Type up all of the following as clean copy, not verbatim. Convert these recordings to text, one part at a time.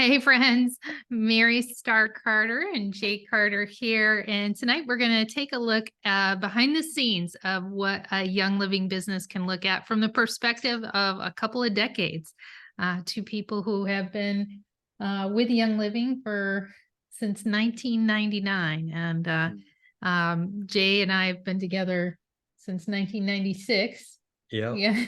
Hey friends, Mary Starr Carter and Jay Carter here. And tonight we're going to take a look behind the scenes of what a Young Living business can look at from the perspective of a couple of decades. Two people who have been with Young Living since 1999. And Jay and I have been together since 1996. Yeah. Yeah.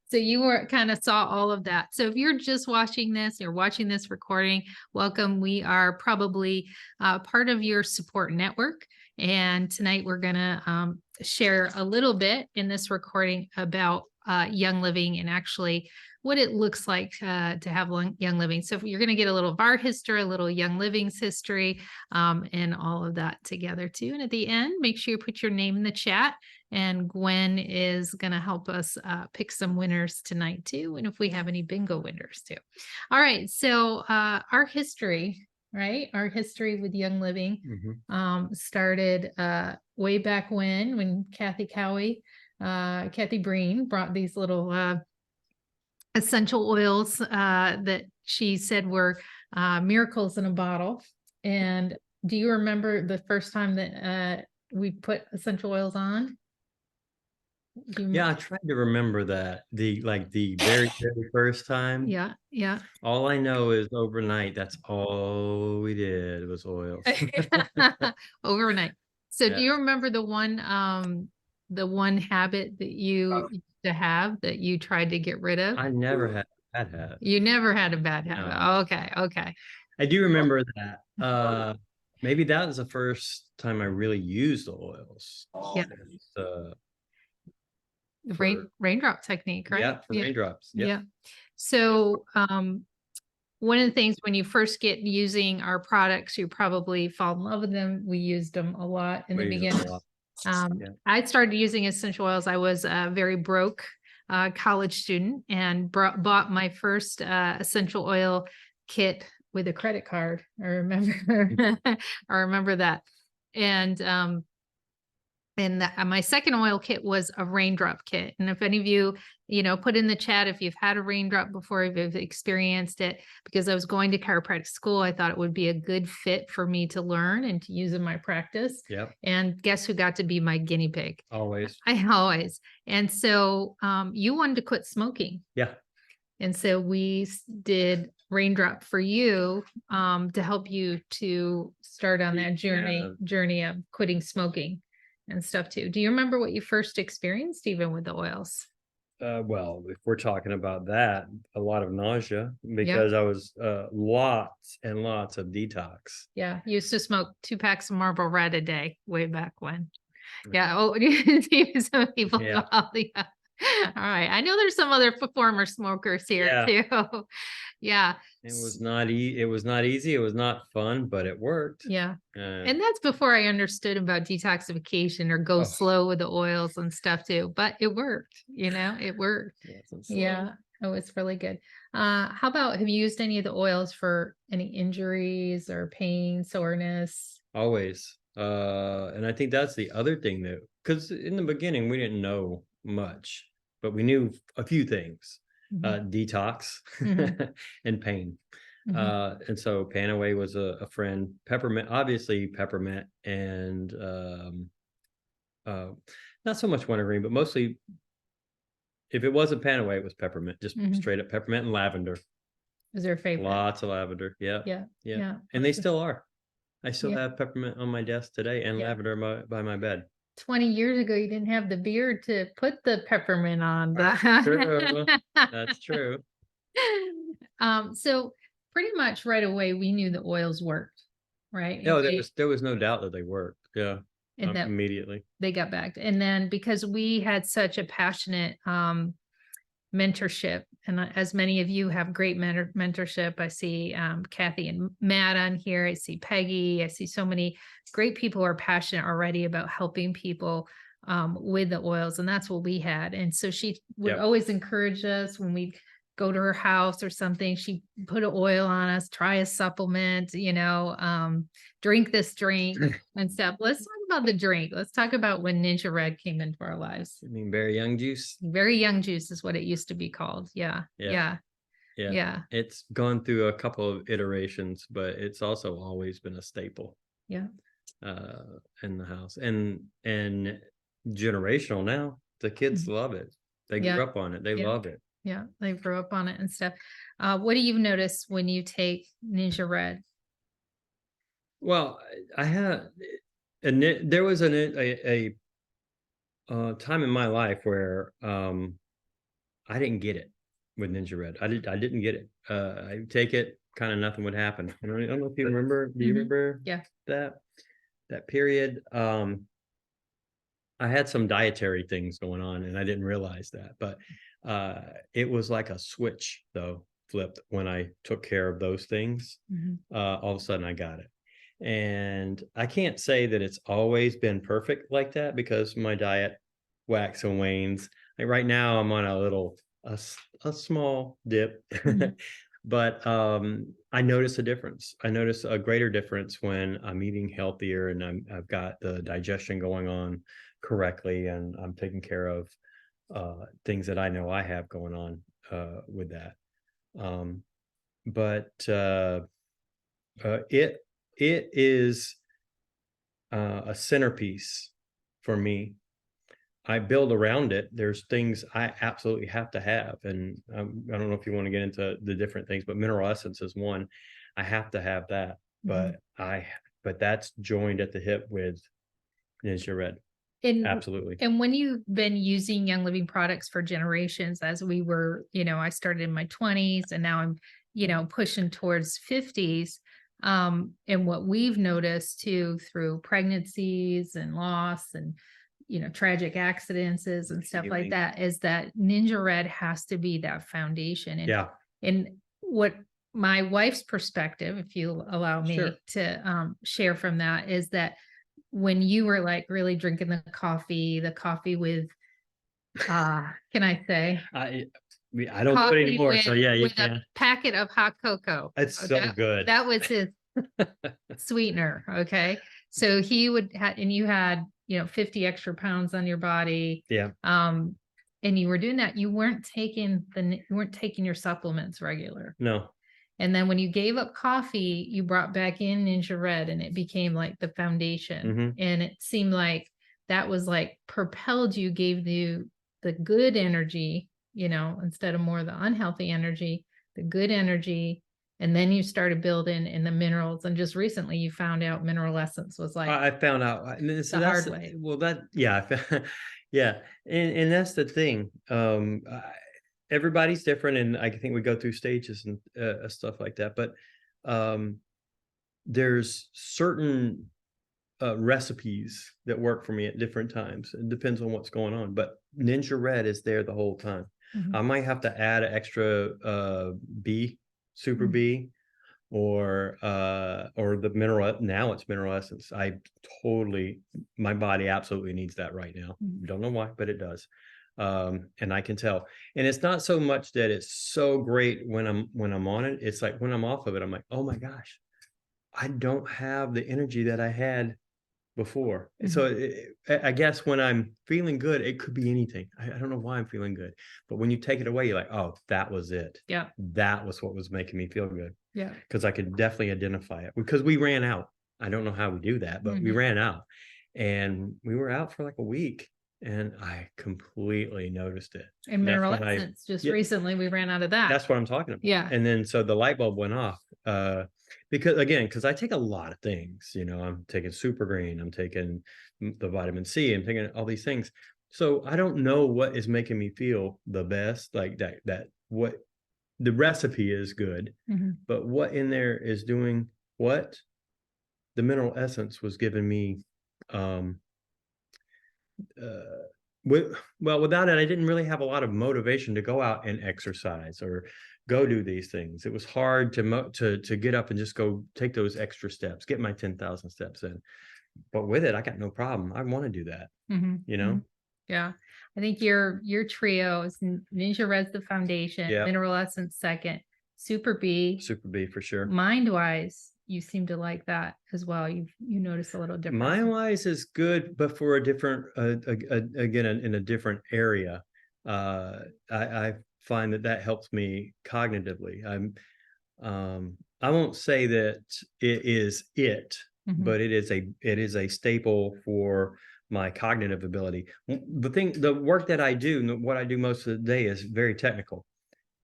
So you were kind of saw all of that. So if you're just watching this, you're watching this recording, welcome. We are probably part of your support network. And tonight we're going to share a little bit in this recording about Young Living and actually what it looks like to have Young Living. So you're going to get a little of our history, a little Young Living's history, and all of that together too. And at the end, make sure you put your name in the chat. And Gwen is going to help us pick some winners tonight too. And if we have any bingo winners too. All right. So our history, right? Our history with Young Living started way back when Kathy Breen brought these little essential oils that she said were miracles in a bottle. And do you remember the first time that we put essential oils on? Yeah, I tried to remember that. The very first time. Yeah. All I know is overnight, that's all we did was oils. Overnight. So Yeah. do you remember the one habit that you used to have that you tried to get rid of? I never had a bad habit. You never had a bad habit. No. Okay. I do remember that. Maybe that was the first time I really used the oils. Yeah. The raindrop technique, right? Yeah, for raindrops. Yeah. So one of the things when you first get using our products, you probably fall in love with them. We used them a lot in the beginning. I started using essential oils. I was a very broke college student and bought my first essential oil kit with a credit card. I remember that. And my second oil kit was a raindrop kit. And if any of you, put in the chat if you've had a raindrop before, if you've experienced it, because I was going to chiropractic school, I thought it would be a good fit for me to learn and to use in my practice. Yep. And guess who got to be my guinea pig? Always. I always. And so you wanted to quit smoking. Yeah. And so we did raindrop for you to help you to start on that journey of quitting smoking and stuff too. Do you remember what you first experienced even with the oils? Well, if we're talking about that, a lot of nausea because I was lots and lots of detox. Yeah. Used to smoke 2 packs of Marlboro Red a day way back when. Yeah. Oh, some people. Yeah. All right. I know there's some other former smokers here too. Yeah. It was not easy. It was not fun, but it worked. Yeah. And that's before I understood about detoxification or go slow with the oils and stuff too. But it worked, it worked. Yeah. Oh, it's really good. How about, have you used any of the oils for any injuries or pain, soreness? Always. And I think that's the other thing because in the beginning we didn't know much, but we knew a few things. Detox and pain. And so Panaway was a friend. Peppermint, obviously peppermint, and not so much wintergreen, but mostly if it wasn't Panaway, it was peppermint, just straight up peppermint and lavender. Was your favorite? Lots of lavender. Yeah. And they still are. I still have peppermint on my desk today and lavender by my bed. 20 years ago, you didn't have the beard to put the peppermint on. That's true. That's true. So pretty much right away, we knew the oils worked, right? No, there was no doubt that they worked. Yeah. And that immediately they got back. And then because we had such a passionate mentorship, and as many of you have great mentorship, I see Kathy and Matt on here. I see Peggy. I see so many great people who are passionate already about helping people with the oils, and that's what we had. And so she would always encourage us when we go to her house or something. She put an oil on us, try a supplement, drink this drink and stuff. Let's talk about the drink. Let's talk about when Ninja Red came into our lives. You mean Very Young Juice? Very Young Juice is what it used to be called. Yeah. Yeah. Yeah. It's gone through a couple of iterations, but it's also always been a staple Yeah. in the house. And generational now. The kids Mhm. love it. They Yeah. grew up on it. They Yeah. love it. Yeah. They grew up on it and stuff. What do you notice when you take Ninja Red? Well, I had and there was a time in my life where I didn't get it with Ninja Red. I didn't get it. I take it, kind of nothing would happen. I don't know if you remember. Do you Mhm. remember Yeah. that that period? I had some dietary things going on, and I didn't realize that. But it was like a switch, though, flipped when I took care of those things. Mhm. All of a sudden, I got it. And I can't say that it's always been perfect like that because my diet wax and wanes. Like right now, I'm on a small dip, Mhm. but I notice a difference. I notice a greater difference when I'm eating healthier and I've got the digestion going on correctly, and I'm taking care of things that I know I have going on with that. Um, but it is a centerpiece for me. I build around it. There's things I absolutely have to have, and I don't know if you want to get into the different things, but mineral essence is one. I have to have that, Mhm. but that's joined at the hip with Ninja Red. And Absolutely. and when you've been using Young Living products for generations, as we were, I started in my 20s and now I'm, pushing towards 50s. And what we've noticed too through pregnancies and loss and tragic accidents and stuff like Healing. that is that Ninja Red has to be that foundation. Yeah. And what my wife's perspective, if you allow Sure. me to share from that, is that when you were like really drinking the coffee with can I say I don't do it coffee anymore. with So yeah, you with a can. packet of hot cocoa. It's Oh, so good. that was his sweetener. Okay. So he would have, and you had, 50 extra pounds on your body. Yeah. And you were doing that. You weren't taking your supplements regular. No. And then when you gave up coffee, you brought back in Ninja Red and it became like the foundation. Hmm. And it seemed like that was like propelled you, gave you the good energy, instead of more the unhealthy energy, the good energy. And then you started building in the minerals. And just recently you found out mineral essence was like I found out, so the that's hard way. well, that yeah, yeah, and that's the thing. Everybody's different, and I think we go through stages and stuff like that. But um, there's certain recipes that work for me at different times. It depends on what's going on. But Ninja Red is there the whole time. Mhm. I might have to add an extra B, Super Mhm. B, or the mineral. Now it's mineral essence. My body absolutely needs that right now. Mhm. Don't know why, but it does. And I can tell. And it's not so much that it's so great when I'm on it. It's like when I'm off of it, I'm like, oh my gosh, I don't have the energy that I had before. So Mhm. I guess when I'm feeling good, it could be anything. I don't know why I'm feeling good, but when you take it away, you're like, oh, that was it. Yeah. That was what was making me feel good, Yeah. because I could definitely identify it, because we ran out. I don't know how we do that, but we Mhm. ran out, and we were out for like a week, and I completely noticed it. And And that's mineral when essence, just yeah, recently we ran out of that. that's what I'm talking about. Yeah. And then so the light bulb went off. Because I take a lot of things, I'm taking super green, I'm taking the vitamin C, I'm taking all these things. So I don't know what is making me feel the best, like that what the recipe is good, Mhm. but what in there is doing what the mineral essence was giving me. um uh well, without it, I didn't really have a lot of motivation to go out and exercise or go do these things. It was hard to get up and just go take those extra steps, get my 10,000 steps in. But with it, I got no problem. I want to do that, Mhm. you know? Mhm. Yeah. I think your trio is Ninja Red's the foundation, Yeah, Mineral Essence second, Super B. Super B for sure. Mind wise, you seem to like that as well. You notice a little difference. Mind wise is good, but for a different, again, in a different area. I find that helps me cognitively. I won't say that it is it, Mhm. but it is a staple for my cognitive ability. The work that I do, what I do most of the day is very technical,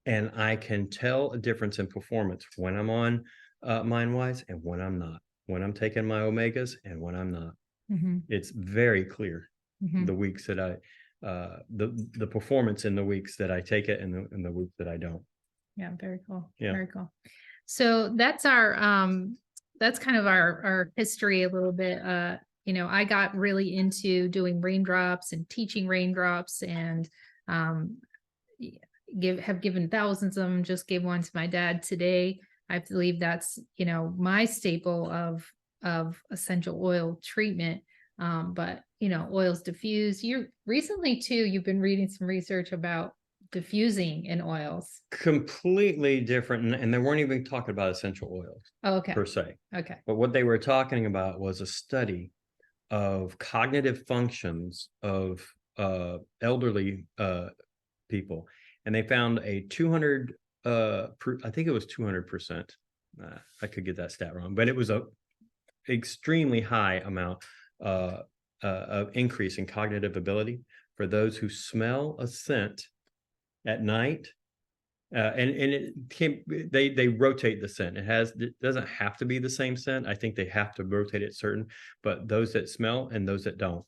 and I can tell a difference in performance when I'm on MindWise and when I'm not. When I'm taking my omegas and when I'm not. Mhm. It's very clear Mhm. the weeks that the performance in the weeks that I take it and the weeks that I don't. Yeah, very cool. Yeah. Very cool. So that's kind of our history a little bit. I got really into doing raindrops and teaching raindrops, and um y- have given thousands of them. Just gave one to my dad today. I believe that's, my staple of essential oil treatment. But oils diffuse. You recently too, you've been reading some research about diffusing in oils. Completely different, and they weren't even talking about essential oils Oh, okay. per se. Okay. But what they were talking about was a study of cognitive functions of elderly people, and they found a 200 I think it was 200%. I could get that stat wrong, but it was a extremely high amount of increase in cognitive ability for those who smell a scent at night. And it came, they rotate the scent. It doesn't have to be the same scent. I think they have to rotate it certain, but those that smell and those that don't,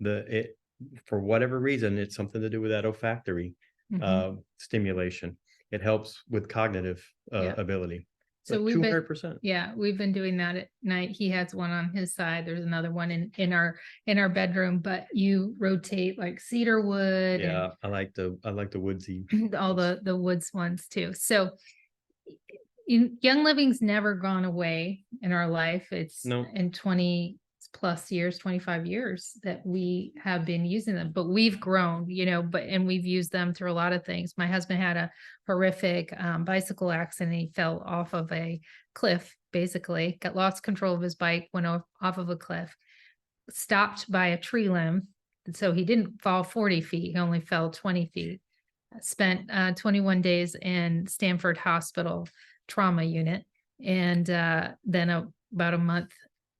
it for whatever reason, it's something to do with that olfactory Mhm. stimulation. It helps with cognitive Yeah. ability. So But 200%. we've been doing that at night. He has one on his side. There's another one in our bedroom, but you rotate like cedar wood Yeah, I like the woodsy and all ones. the woods ones too. So Young Living's never gone away in our life. It's No, in 20 plus years, 25 years that we have been using them, but we've grown, and we've used them through a lot of things. My husband had a horrific bicycle accident. He fell off of a cliff, basically, got lost control of his bike, went off of a cliff, stopped by a tree limb. So he didn't fall 40 feet, he only fell 20 feet. Spent 21 days in Stanford Hospital trauma unit, and then about a month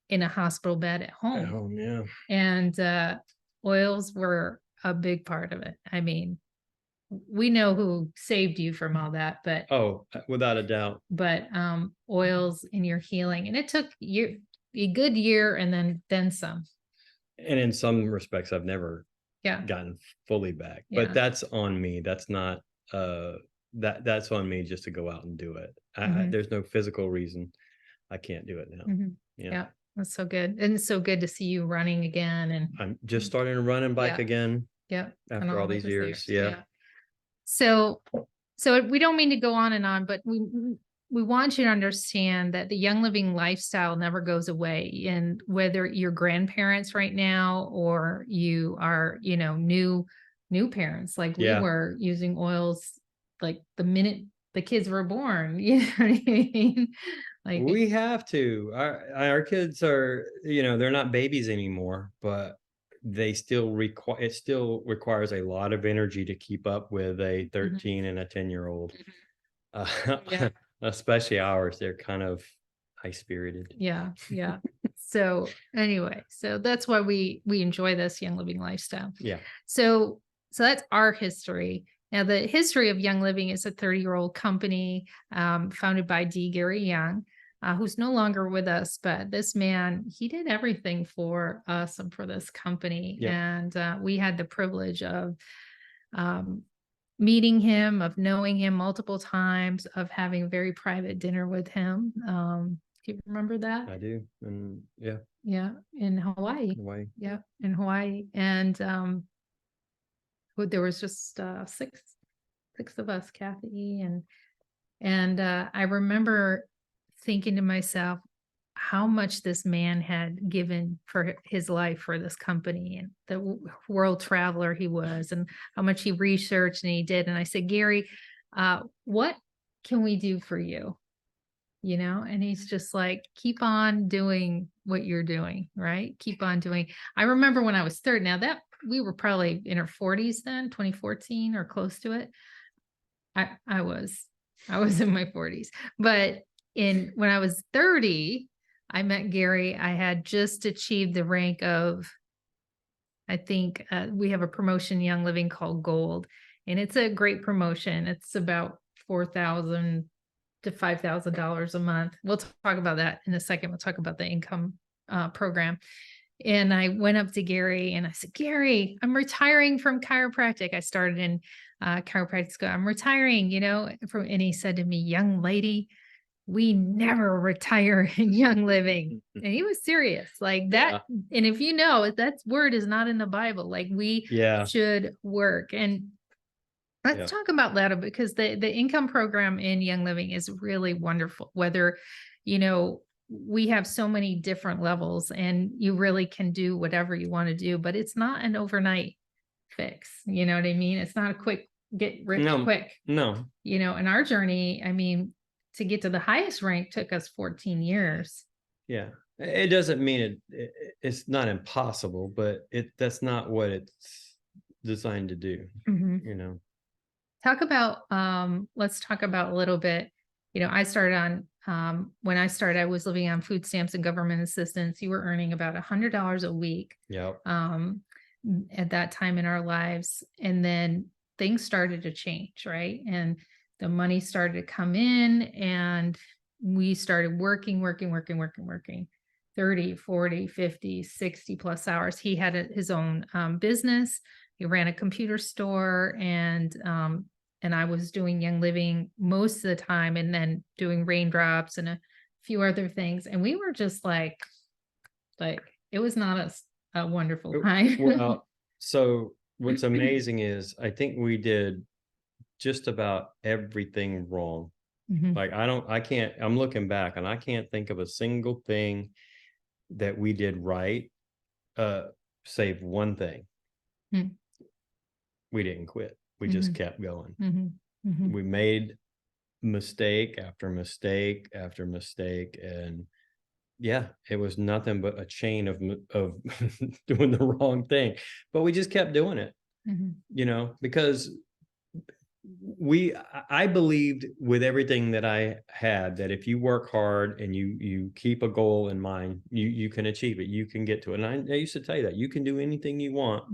in a hospital bed at home. oh yeah. And oils were a big part of it. I mean, we know who saved you from all that, but Oh, without a doubt. oils in your healing, and it took a good year, and then some. And in some respects, I've never Yeah, gotten fully back, but yeah. that's on me. That's not that's on me just to go out and do it. Mhm. There's no physical reason I can't do it now. Mhm. Yeah. Yeah, that's so good. And it's so good to see you running again and I'm just starting to run and bike yeah, again yeah, and after all all that these was there. years. Yeah. Yeah. So we don't mean to go on, but we want you to understand that the Young Living lifestyle never goes away. And whether you're grandparents right now or you are, new parents like we Yeah. were using oils like the minute the kids were born, you know what I mean? Like We have to. Our kids are, they're not babies anymore, but it still requires a lot of energy to keep up with a Mhm, 13 and a 10-year-old. mhm. Yeah. Especially ours. They're kind of high spirited. Yeah, yeah. So anyway, so that's why we enjoy this Young Living lifestyle. Yeah. So that's our history. Now the history of Young Living is a 30-year-old company founded by D. Gary Young, who's no longer with us, but this man, he did everything for us and for this company. Yep. And we had the privilege of um, meeting him, of knowing him multiple times, of having a very private dinner with him. Do you remember that? I do. And yeah, Yeah, in Hawaii. why? Yeah, in Hawaii. And there was just six of us, Kathy, and I remember thinking to myself how much this man had given for his life for this company and the world traveler he was and how much he researched and he did. And I said, Gary, what can we do for you? And he's just like, keep on doing what you're doing, right? Keep on doing. I remember when I was 30, now that we were probably in our 40s then, 2014 or close to it. I was in my 40s, but when I was 30, I met Gary. I had just achieved the rank of, I think, we have a promotion in Young Living called Gold, and it's a great promotion. It's about 4,000 to $5,000 a month. We'll talk about that in a second. We'll talk about the income program. And I went up to Gary and I said, Gary, I'm retiring from chiropractic. I started in chiropractic school. I'm retiring, and he said to me, young lady, we never retire in Young Living. And he was serious like that. Yeah. And if that word is not in the Bible, like we should work. And let's talk about that because the income program in Young Living is really wonderful. Whether, we have so many different levels and you really can do whatever you want to do, but it's not an overnight fix. You know what I mean? It's not a quick get rich quick. No. In our journey, I mean, to get to the highest rank took us 14 years. Yeah. It doesn't mean it's not impossible, but that's not what it's designed to do. Talk about, let's talk about a little bit, I started on, when I started, I was living on food stamps and government assistance. You were earning about $100 a week. Yep. At that time in our lives. And then things started to change, right? And the money started to come in and we started working 30, 40, 50, 60 plus hours. He had his own business. He ran a computer store and I was doing Young Living most of the time and then doing Raindrops and a few other things. And we were just like it was not a wonderful time. Well, so what's amazing is I think we did just about everything wrong. Like I'm looking back and I can't think of a single thing that we did right, save one thing. We didn't quit. We just kept going. We made mistake after mistake after mistake. And yeah, it was nothing but a chain of doing the wrong thing, but we just kept doing it, because I believed with everything that I had that if you work hard and you keep a goal in mind, you can achieve it. You can get to it. And I used to tell you that you can do anything you want.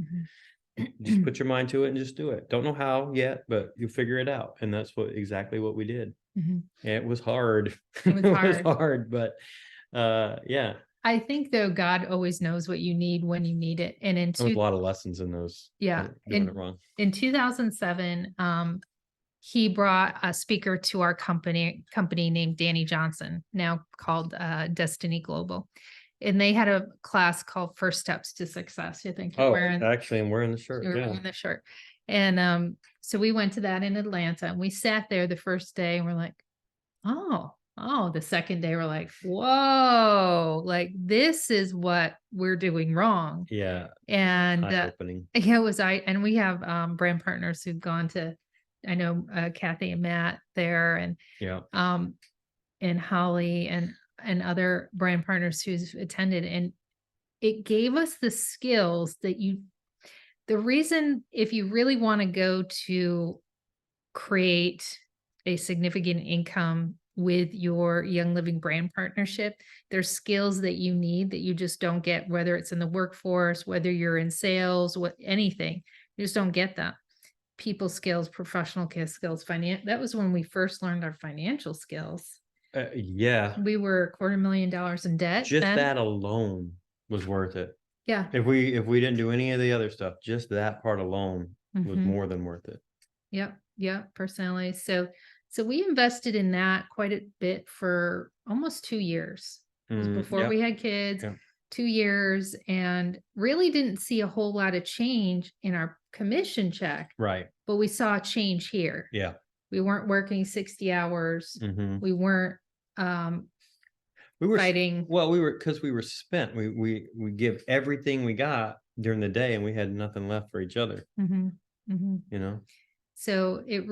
Just put your mind to it and just do it. Don't know how yet, but you figure it out. And that's exactly what we did. And it was hard. It was hard, but yeah. I think though God always knows what you need when you need it. And there was a lot of lessons in those. Yeah. Doing it wrong. In 2007, he brought a speaker to our company named Danny Johnson, now called Destiny Global. And they had a class called First Steps to Success. I think you're wearing, actually, I'm wearing the shirt. You're wearing the shirt. And so we went to that in Atlanta and we sat there the first day and we're like, oh, the second day we're like, whoa, like this is what we're doing wrong. Yeah. And eye-opening. Yeah, it was and we have brand partners who've gone to, I know Kathy and Matt there and and Holly and other brand partners who's attended. And it gave us the skills that the reason, if you really want to go to create a significant income with your Young Living brand partnership, there's skills that you need that you just don't get, whether it's in the workforce, whether you're in sales, anything, you just don't get that. People skills, professional skills, that was when we first learned our financial skills. Yeah. We were $250,000 in debt. Just that alone was worth it. Yeah. If we didn't do any of the other stuff, just that part alone was more than worth it. Yep. Yeah. Personally. So we invested in that quite a bit for almost 2 years. Before we had kids, 2 years, and really didn't see a whole lot of change in our commission check. Right. But we saw a change here. Yeah. We weren't working 60 hours. We weren't fighting. Well, because we were spent. We give everything we got during the day and we had nothing left for each other. So it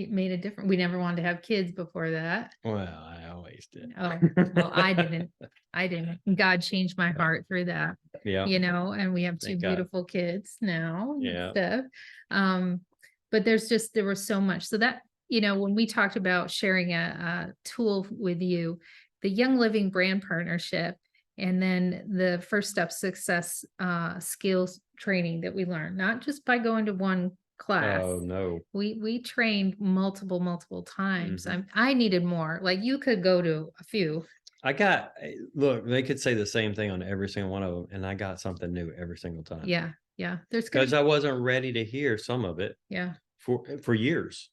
made a difference. We never wanted to have kids before that. Well, I always did. Oh, well, I didn't. God changed my heart through that. Yeah. And we have two beautiful kids now. Yeah. Stuff. but there was so much. So that, when we talked about sharing a tool with you, the Young Living brand partnership, and then the First Step Success skills training that we learned, not just by going to one class. Oh, no. We trained multiple times. Mhm. I needed more. Like, you could go to a few. Look, they could say the same thing on every single one of them, and I got something new every single time. Yeah, yeah. There's gonna Because I wasn't ready to hear some of it yeah. for years.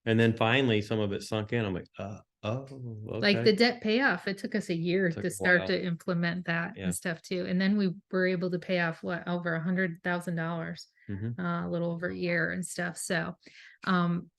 And then finally some of it sunk in. I'm like, oh, Like okay. the debt payoff, it took us a year Took to a start while. to implement that Yeah. and stuff too. And then we were able to pay off over $100,000, Mhm. a little over a year and stuff. So,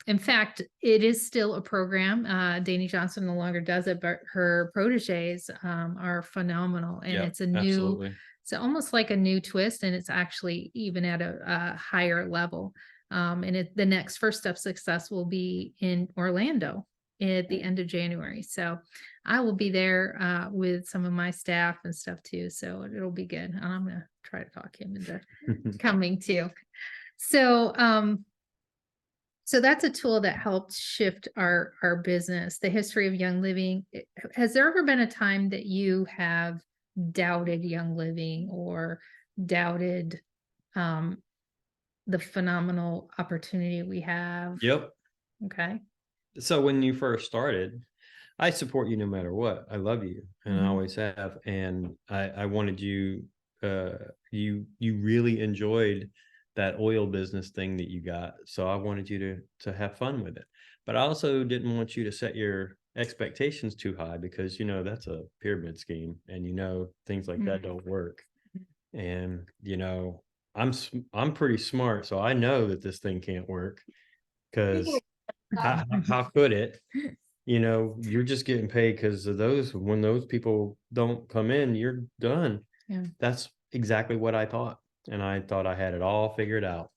in fact, it is still a program. Danny Johnson no longer does it, but her proteges, are phenomenal. And Yep, absolutely. it's almost like a new twist, and it's actually even at a higher level. The next First Step Success will be in Orlando at the end of January. So I will be there with some of my staff and stuff too. So it'll be good. And I'm gonna try to talk him into coming too. So so that's a tool that helped shift our business, the history of Young Living. Has there ever been a time that you have doubted Young Living or doubted um the phenomenal opportunity we have? Yep. Okay. So when you first started, I support you no matter what. I love you, and I Mhm. always have. And I wanted you. You really enjoyed that oil business thing that you got, so I wanted you to have fun with it. But I also didn't want you to set your expectations too high because that's a pyramid scheme, and things like that Mhm. don't work. And I'm pretty smart, so I know that this thing can't work because how could it? You're just getting paid because of those. When those people don't come in, you're done. Yeah. That's exactly what I thought. And I thought I had it all figured out.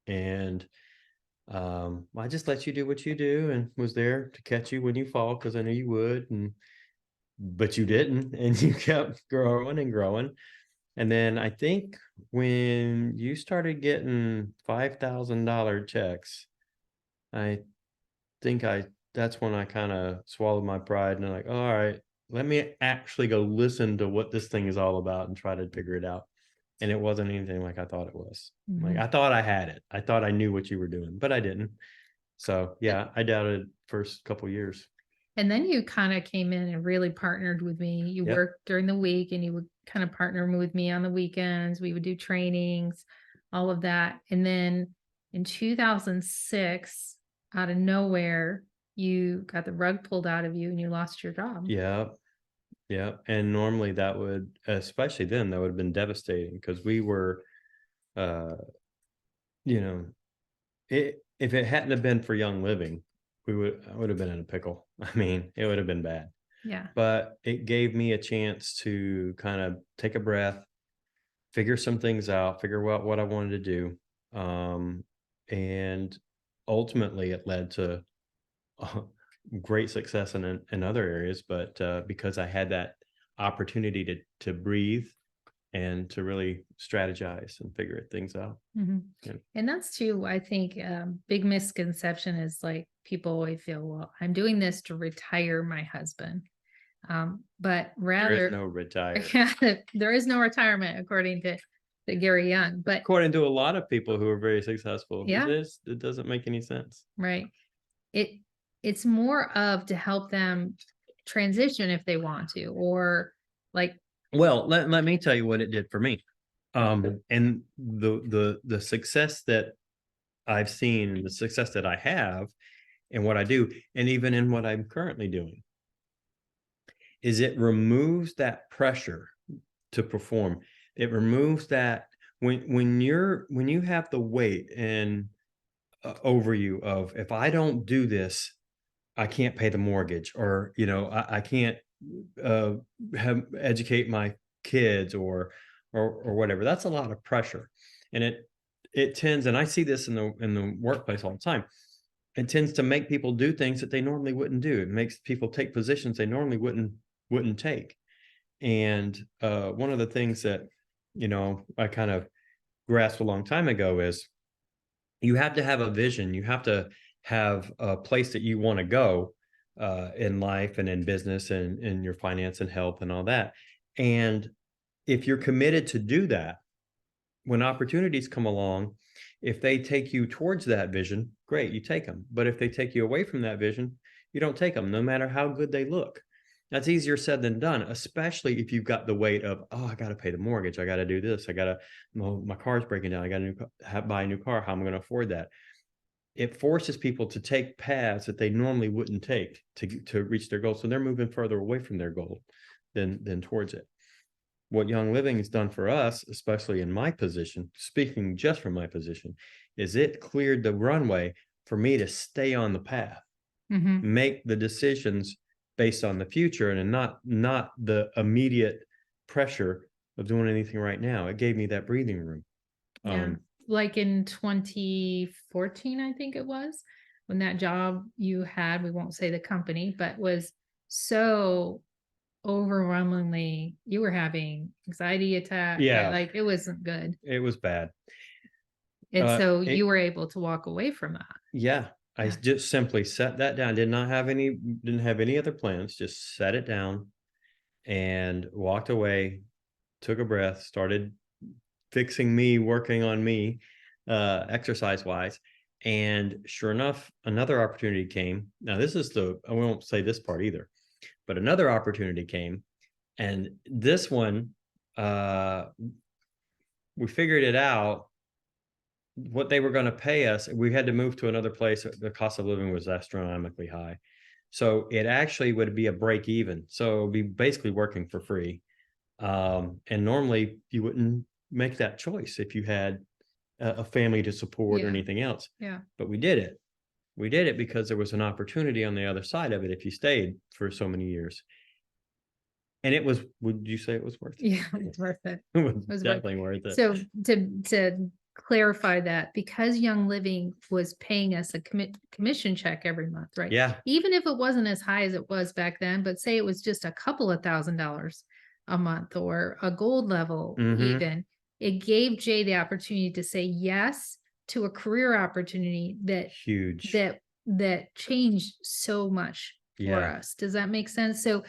And I just let you do what you do and was there to catch you when you fall because I knew you would. But you didn't. And you kept growing and growing. And then I think when you started getting $5,000 checks, I think I that's when I kind of swallowed my pride and I'm like, all right, let me actually go listen to what this thing is all about and try to figure it out. And it wasn't anything like I thought it was. Like Mhm. I thought I had it. I thought I knew what you were doing, but I didn't. So yeah, I doubted first couple years. And then you kind of came in and really partnered with me. You Yep. worked during the week and you would kind of partner with me on the weekends. We would do trainings, all of that. And then in 2006, out of nowhere, you got the rug pulled out of you and you lost your job. Yeah. Yeah. And normally that would, especially then, that would have been devastating because we were, uh, you know, if it hadn't have been for Young Living, I would have been in a pickle. I mean, it would have been bad. Yeah. But it gave me a chance to kind of take a breath, figure some things out, figure out what I wanted to do. And ultimately, it led to uh, great success in other areas. But because I had that opportunity to breathe and to really strategize and figure things out. Mhm. Yeah. And that's too, I think, big misconception is like people always feel, well, I'm doing this to retire my husband. But There is rather, no retire. there is no retirement according to Gary Young. But According to a lot of people who are very successful, yeah, it doesn't make any sense. right. It it's more of to help them transition if they want to, or like, Well, let me tell you what it did for me. And the success that I've seen and the success that I have in what I do, and even in what I'm currently doing, is it removes that pressure to perform. It removes that when you have the weight and over you of if I don't do this, I can't pay the mortgage, or I can't uh, educate my kids, or whatever. That's a lot of pressure, and it tends, and I see this in the workplace all the time. It tends to make people do things that they normally wouldn't do. It makes people take positions they normally wouldn't take. And one of the things that I kind of grasped a long time ago is you have to have a vision. You have to have a place that you want to go in life and in business and in your finance and health and all that. And if you're committed to do that, when opportunities come along, if they take you towards that vision, great, you take them. But if they take you away from that vision, you don't take them, no matter how good they look. That's easier said than done, especially if you've got the weight of, oh, I got to pay the mortgage. I got to do this. I got to, my car's breaking down. I got to buy a new car. How am I going to afford that? It forces people to take paths that they normally wouldn't take to reach their goal. So they're moving further away from their goal than towards it. What Young Living has done for us, especially in my position, speaking just from my position, is it cleared the runway for me to stay on the path, make the decisions based on the future and not the immediate pressure of doing anything right now. It gave me that breathing room. Yeah. Like in 2014, I think it was, when that job you had, we won't say the company, but was so overwhelmingly, you were having anxiety attack. Yeah, Like it wasn't good. it was bad. And so It, you were able to walk away from that. yeah, I Yeah. just simply set that down. Didn't have any other plans. Just set it down and walked away, took a breath, started fixing me, working on me, exercise wise. And sure enough, another opportunity came. Now, I won't say this part either, but another opportunity came. And this one, we figured it out what they were going to pay us. We had to move to another place. The cost of living was astronomically high. So it actually would be a break even. So it would be basically working for free. And normally you wouldn't make that choice if you had a family to support or anything else. Yeah. But we did it. We did it because there was an opportunity on the other side of it if you stayed for so many years. And it was, would you say it was worth it? Yeah, it's worth it. It was definitely worth it. So to clarify that, because Young Living was paying us a commission check every month, right? Yeah. Even if it wasn't as high as it was back then, but say it was just a couple of $1,000s a month or a gold level, even, it gave Jay the opportunity to say yes to a career opportunity that changed so much for us. Does that make sense? So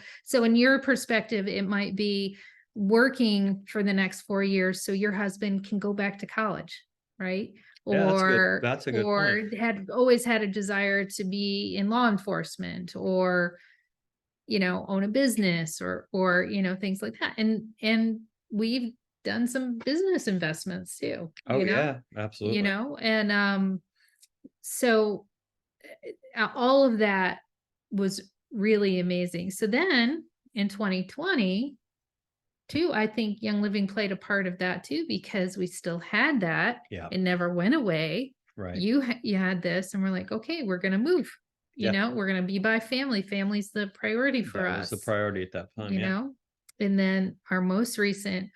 in your perspective, it might be working for the next 4 years so your husband can go back to college, right? Yeah, Or that's a good point. had always had a desire to be in law enforcement or own a business or things like that. And we've done some business investments too. Yeah, absolutely. And so all of that was really amazing. So then in 2020 too, I think Young Living played a part of that too, because we still had that. Yeah. It never went away. Right. You had this and we're like, okay, we're going to move, we're going to be by family. Family's the priority for us. That was the priority at that time. And then our most recent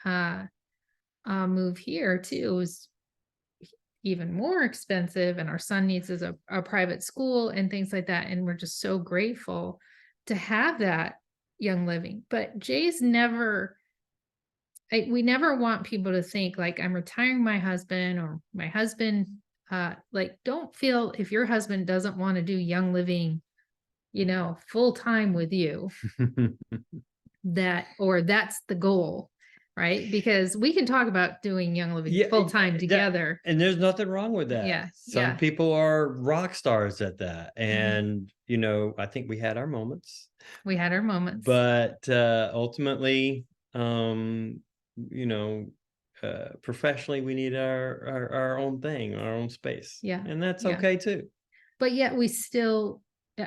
move here too was even more expensive, and our son needs a private school and things like that. And we're just so grateful to have that Young Living. But Jay's we never want people to think like I'm retiring my husband or my husband, like don't feel if your husband doesn't want to do Young Living, full time with you, that's the goal. Right. Because we can talk about doing Young Living full time together. And there's nothing wrong with that. Yeah. Some people are rock stars at that. And, I think we had our moments. But ultimately, professionally, we need our own thing, our own space. Yeah. And that's okay too. But yet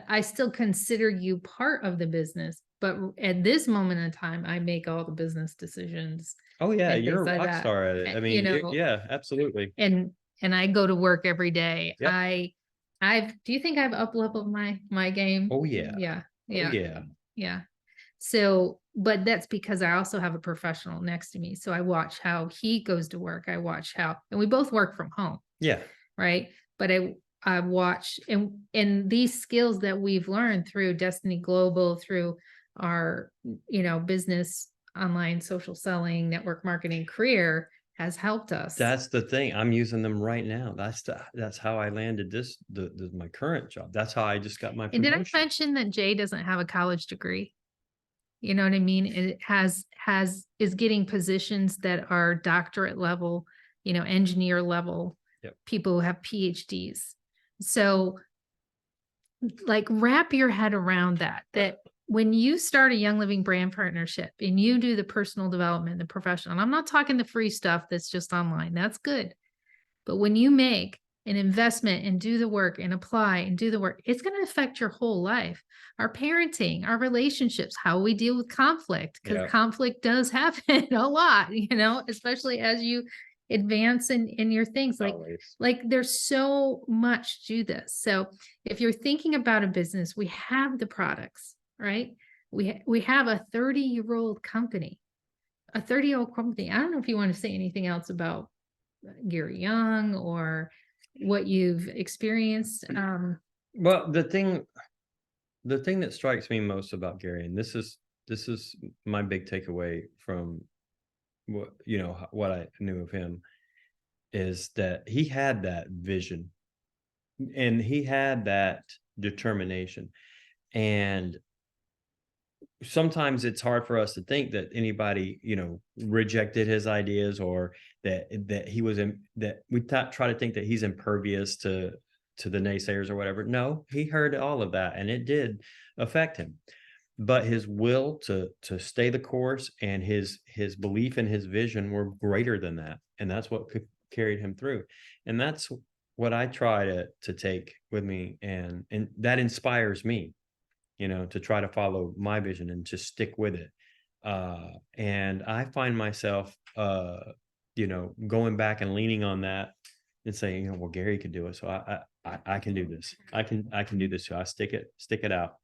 I still consider you part of the business. But at this moment in time, I make all the business decisions. Oh yeah, you're a rock star at it. I mean, yeah, absolutely. And I go to work every day. Yep. Do you think I've up-leveled my game? Oh yeah. Yeah. Yeah. Oh, yeah. Yeah. So, but that's because I also have a professional next to me. So I watch how he goes to work. I watch and we both work from home. Yeah. Right. But I watch and these skills that we've learned through Destiny Global, through our, business, online, social selling, network marketing career has helped us. That's the thing. I'm using them right now. That's how I landed my current job. That's how I just got my And did I promotion. mention that Jay doesn't have a college degree? You know what I mean? It is getting positions that are doctorate level, engineer level, Yep. people who have PhDs. So like wrap your head around that when you start a Young Living brand partnership and you do the personal development, the professional, and I'm not talking the free stuff that's just online, that's good. But when you make an investment and do the work and apply and do the work, it's going to affect your whole life. Our parenting, our relationships, how we deal with conflict, because Yeah. conflict does happen a lot, especially as you advance in your things. Always. Like there's so much to this. So if you're thinking about a business, we have the products, right? We have a 30-year-old company, a 30-year-old company. I don't know if you want to say anything else about Gary Young or what you've experienced. Well, the thing that strikes me most about Gary, and this is my big takeaway from what I knew of him, is that he had that vision and he had that determination. And sometimes it's hard for us to think that anybody, rejected his ideas, or that he was in, that we try to think that he's impervious to the naysayers or whatever. No, he heard all of that and it did affect him. But his will to stay the course and his belief and his vision were greater than that. And that's what carried him through. And that's what I try to take with me, and that inspires me, to try to follow my vision and just stick with it. And I find myself, going back and leaning on that and saying, well, Gary could do it, so I can do this. I can do this. So I stick it out.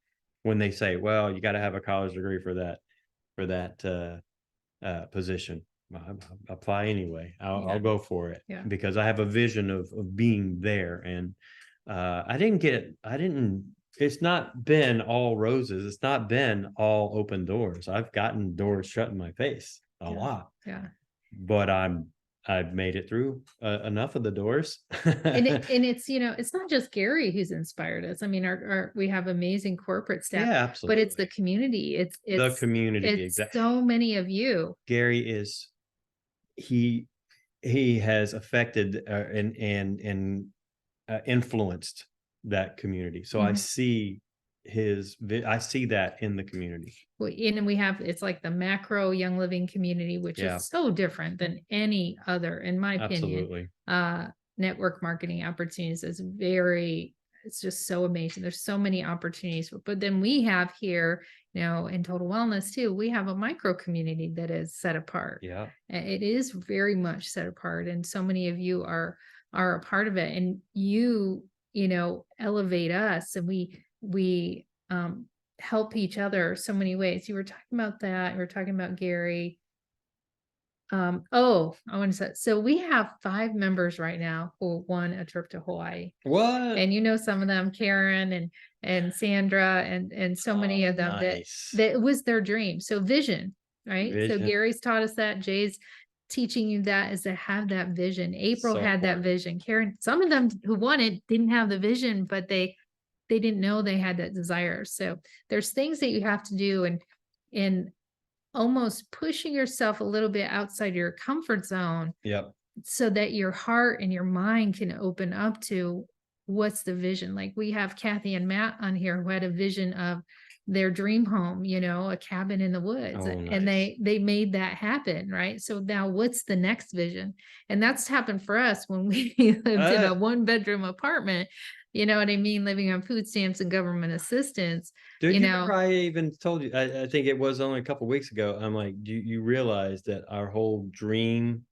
When they say, well, you got to have a college degree for that position, well, I apply anyway. I'll go for it, Yeah. because I have a vision of being there. And I didn't. It's not been all roses. It's not been all open doors. I've gotten doors shut in my face a lot, Yeah. but I've made it through enough of the doors. And it's not just Gary who's inspired us. I mean, our we have amazing corporate staff, Yeah, but it's the absolutely. community. The community, It's exactly. so many of you. Gary is he he has affected and influenced that community. So I Mhm. see I see that in the community. And we have, it's like the macro Young Living community, which Yeah, is so different than any other, in my opinion. absolutely. Network marketing opportunities is it's just so amazing. There's so many opportunities, but then we have here, in Total Wellness too, we have a micro community that is set apart. Yeah. It is very much set apart, and so many of you are a part of it, and elevate us, and we help each other so many ways. You were talking about that. You were talking about Gary. I want to say, so we have 5 members right now who won a trip to Hawaii. What? And some of them, Karen and Sandra and so many of them Nice. that it was their dream. So vision, right? So Vision. Gary's taught us that. Jay's teaching you that, is to have that vision. April So had that important. vision. Karen, some of them who won it didn't have the vision, but they didn't know they had that desire. So there's things that you have to do, and almost pushing yourself a little bit outside your comfort zone, Yep. so that your heart and your mind can open up to what's the vision. Like we have Kathy and Matt on here who had a vision of their dream home, a cabin in the woods. Oh, And nice. they made that happen, right? So now what's the next vision? And that's happened for us when we lived in a 1-bedroom apartment, you know what I mean, living on food stamps and government assistance. Dude, you remember I even told you, I think it was only a couple weeks ago. I'm like, do you realize that our whole dream,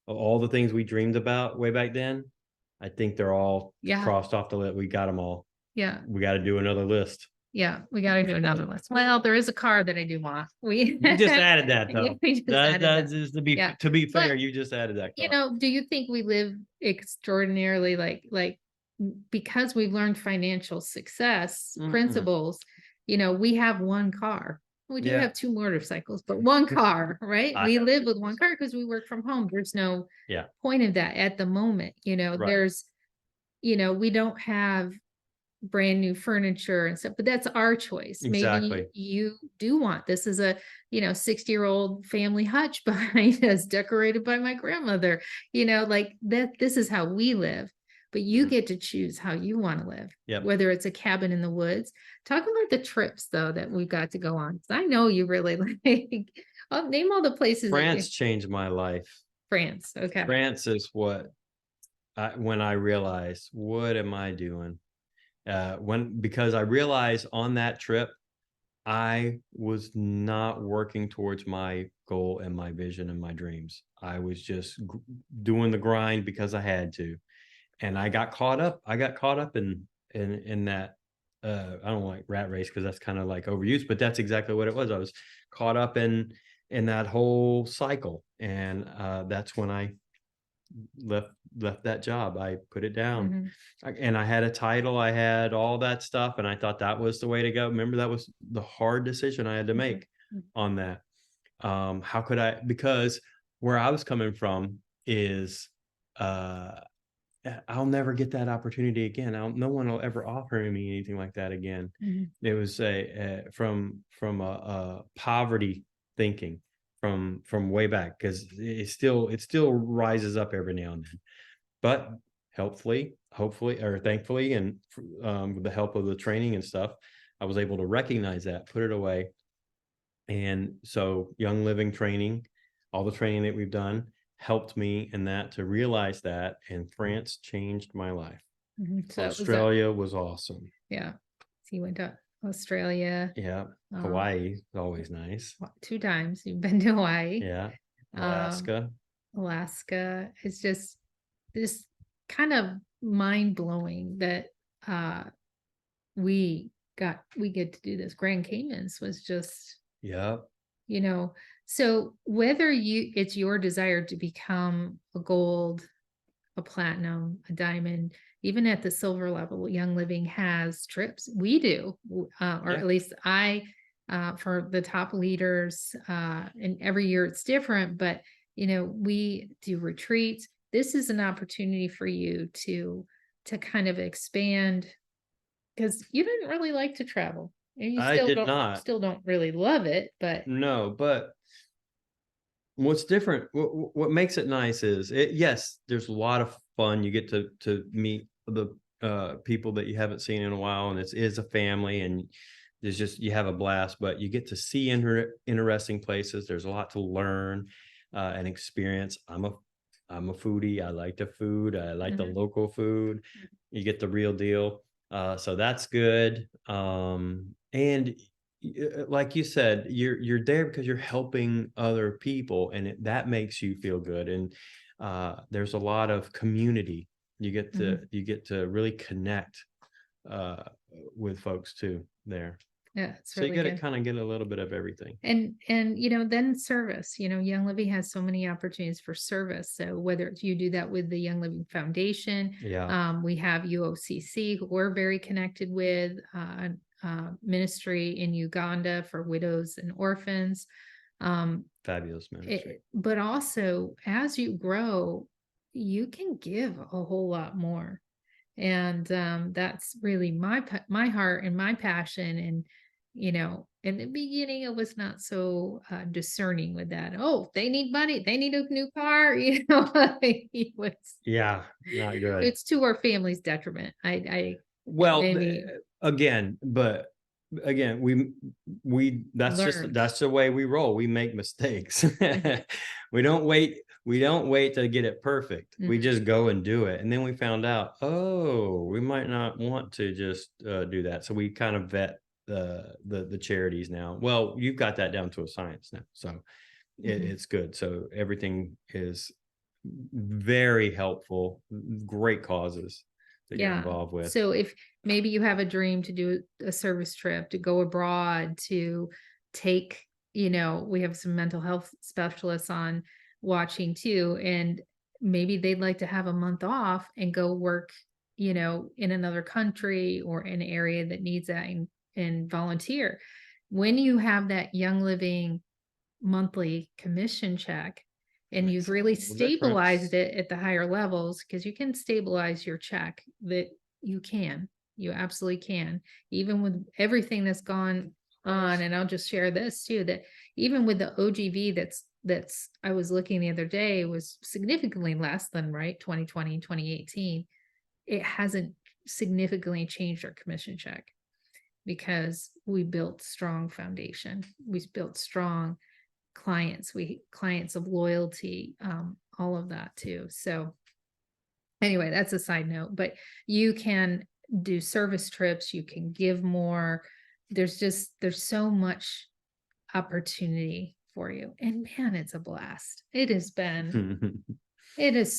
all the things we dreamed about way back then, I think they're all Yeah. crossed off the list. We got them all. Yeah. We got to do another list. Yeah, we got to do another list. Well, there is a car that I do want. You just added that Yeah, though. we just added That's that. just Yeah. to be But, fair, you just added that car. do you think we live extraordinarily, because we've learned financial success Mm-mm. principles, we have one car. We do Yeah. have 2 motorcycles, but 1 car, right? I We have live to. with 1 car because we work from home. There's no Yeah. point of that at the moment, Right. we don't have brand new furniture and stuff, but that's our choice. Maybe Exactly. you do want this is a, 60-year-old family hutch behind us decorated by my grandmother, like that this is how we live. But you Mhm. get to choose how you want to live, Yep. whether it's a cabin in the woods. Talk about the trips though that we've got to go on. 'Cause I know you really like I'll name all the places that you France changed my life. France. Okay. France is what when I realized, what am I doing? Because I realized on that trip, I was not working towards my goal and my vision and my dreams. I was just doing the grind because I had to, and I got caught up. I got caught up in that. I don't like rat race because that's kind of like overused, but that's exactly what it was. I was caught up in that whole cycle, and that's when I left left that job. I put it down. Mhm, And I had a title, I had all that stuff, and I thought that was the way to go. Remember, that was the hard decision I had to mhm, make on that. How could I, because where I was coming from is uh I'll never get that opportunity again. No one will ever offer me anything like that again. mhm, It was from a poverty thinking from way back, because it still rises up every now and then. But helpfully, hopefully, or thankfully, and with the help of the training and stuff, I was able to recognize that, put it away. And so, Young Living training, all the training that we've done helped me in that to realize that. And France changed my life. mhm. So it was that Australia was awesome. yeah. So you went to Australia, Yeah. um, Hawaii is always nice. 2 times. You've been to Hawaii, Yeah. um, Alaska. Alaska. It's just kind of mind blowing that uh we get to do this. Grand Caymans was just, Yeah. you know, so whether it's your desire to become a gold, a platinum, a diamond, even at the silver level, Young Living has trips. We do, or Yeah. at least for the top leaders, and every year it's different, but we do retreats. This is an opportunity for you to kind of expand because you didn't really like to travel and you I did not. still don't really love it, but No, but what's different, what makes it nice is yes, there's a lot of fun. You get to meet the people that you haven't seen in a while, and it is a family, and there's just you have a blast. But you get to see interesting places. There's a lot to learn and experience. I'm a foodie. I like the food. I like the Mhm. local food. You get the real deal. So that's good. And like you said, you're there because you're helping other people, and that makes you feel good. And there's a lot of community. Mhm. You get to really connect uh, with folks too there. Yeah, it's So you really get to good. kind of get a little bit of everything. And then service, Young Living has so many opportunities for service. So whether it's you do that with the Young Living Foundation, Yeah, we have UOCC, who we're very connected with, ministry in Uganda for widows and orphans. Um, fabulous ministry. but also as you grow, you can give a whole lot more. And that's really my heart and my passion. And in the beginning it was not so discerning with that. Oh, they need money, they need a new car. It was, Yeah, not good. it's to our family's detriment. I it Well, made me again, but again, we learn. that's the way we roll. We make mistakes. Mhm, We don't wait to get it perfect. We mhm, just go and do it. And then we found out, oh, we might not want to just do that. So we kind of vet the charities now. Well, you've got that down to a science now. So mhm. it's good. So everything is very helpful, great causes that you're Yeah. involved with. So if maybe you have a dream to do a service trip, to go abroad, to take, we have some mental health specialists on watching too, and maybe they'd like to have a month off and go work, in another country or an area that needs that and volunteer. when you have that Young Living monthly commission check and you've Makes a really little stabilized difference. it at the higher levels, because you can stabilize your check, that you absolutely can, even with everything that's gone on. And I'll just share this too, that even with the OGV that's I was looking the other day was significantly less than, right, 2020, 2018. It hasn't significantly changed our commission check because we built strong foundation. We built strong clients of loyalty, all of that too. So anyway, that's a side note, but you can do service trips, you can give more. There's so much opportunity for you. And man, it's a blast. It is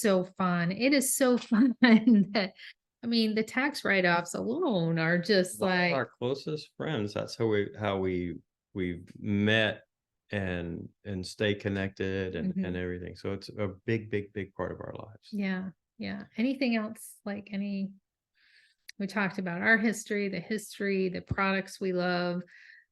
so fun. It is so fun that, I mean, the tax write-offs alone are just One of like, our closest friends, that's how we've met and stay connected and mhm. everything. So it's a big part of our lives. Yeah, yeah. Anything else, like we talked about our history, the products we love.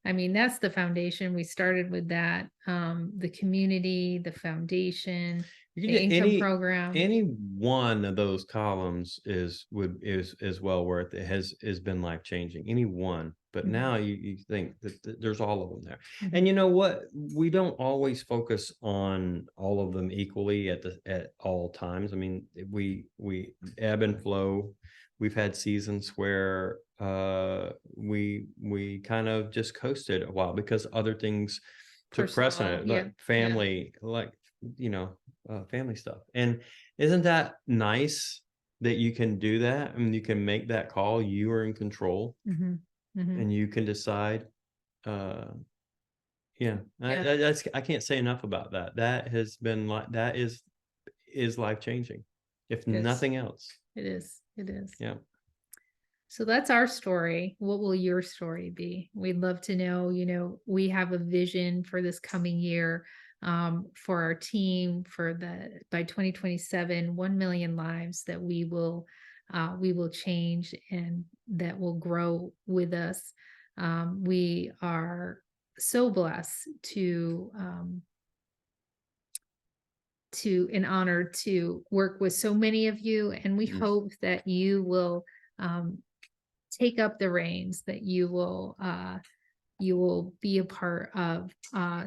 I mean, that's the foundation. We started with that. The community, the foundation, You can the get income program. any one of those columns is well worth it. Has been life changing. Any one, but Mhm, now you think that there's all of them there. And mhm. you know what? We don't always focus on all of them equally at all times. I mean, we ebb and flow. We've had seasons where we kind of just coasted a while because other things took Personal, precedent, yeah, like yeah. family, like you know family stuff. And isn't that nice that you can do that? I mean, you can make that call. You are in control, Mhm, mhm. and you can decide. Uh, yeah, Yeah, I can't say enough about that. That has been like that is life changing, if it is. nothing else. It is. It is. Yeah. So that's our story. What will your story be? We'd love to know. We have a vision for this coming year, for our team, for the by 2027, 1 million lives that we will change and that will grow with us. We are so blessed to and honored to work with so many of you, and we Mhm. hope that you will um, take up the reins, that you will be a part of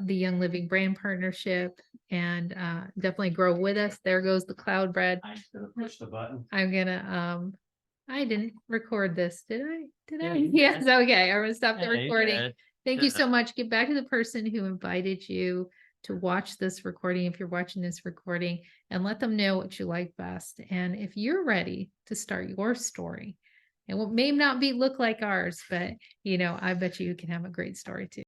the Young Living brand partnership, and definitely grow with us. There goes the cloud bread. I'm just gonna push the button. I'm gonna I didn't record this, did I? Did Yeah, I? you Yes, did. okay. I'm gonna stop the Yeah, you recording. did. Thank you Yeah. so much. Get back to the person who invited you to watch this recording, if you're watching this recording, and let them know what you like best. And if you're ready to start your story, and what may not be look like ours, but I bet you can have a great story too.